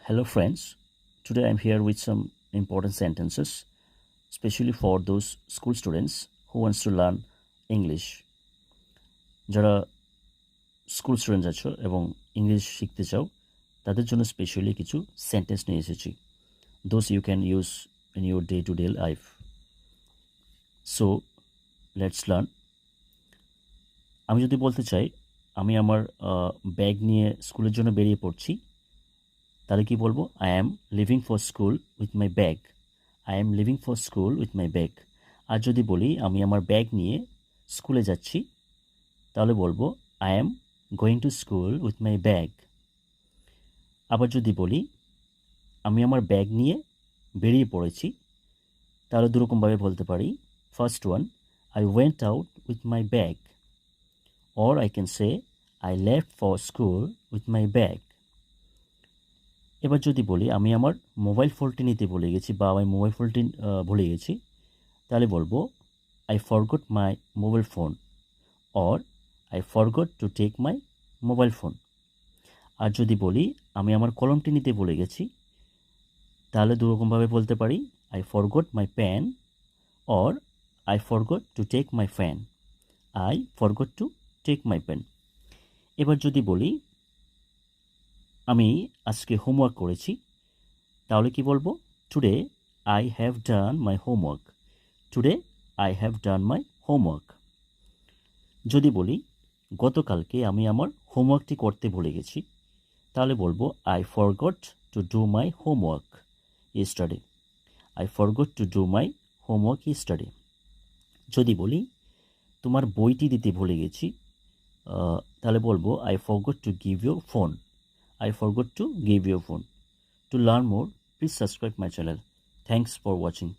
Hello friends, today I'm here with some important sentences, especially for those school students who wants to learn English. যারা school students আছো এবং English শিখতে চাও তাদের জন্য specially কিছু সেন্টেন্স নিয়ে এসেছি, those you can use in your day to day life. So let's learn. আমি যদি বলতে চাই আমি আমার ব্যাগ নিয়ে স্কুলের জন্য বেরিয়ে পড়ছি, তাহলে কি বলবো? I am leaving for school with my bag. I am leaving for school with my bag. আর যদি বলি আমি আমার ব্যাগ নিয়ে স্কুলে যাচ্ছি, তাহলে বলবো I am going to school with my bag. আবার যদি বলি আমি আমার ব্যাগ নিয়ে বেরিয়ে পড়েছি, তাহলে দুরকমভাবে বলতে পারি। First one, I went out with my bag, or I can say I left for school with my bag. এবার যদি বলি আমি আমার মোবাইল ফোনটি নিতে ভুলে গেছি বা আমি মোবাইল ফোনটি ভুলে গেছি, তাহলে বলবো I forgot my mobile phone, or I forgot to take my mobile phone. আর যদি বলি আমি আমার কলমটি নিতে ভুলে গেছি, তাহলে দুরকমভাবে বলতে পারি। I forgot my pen, or I forgot to take my pen. I forgot to take my pen. এবার যদি বলি আমি আজকে হোমওয়ার্ক করেছি, তাহলে কি বলবো? Today I have done my homework. Today I have done my homework. যদি বলি গতকালকে আমি আমার হোমওয়ার্কটি করতে ভুলে গেছি, তাহলে বলবো I forgot to do my homework yesterday. I forgot to do my homework yesterday. যদি বলি তোমার বইটি দিতে ভুলে গেছি, তাহলে বলবো I forgot to give your phone. I forgot to give your phone. To learn more, please subscribe my channel. Thanks for watching.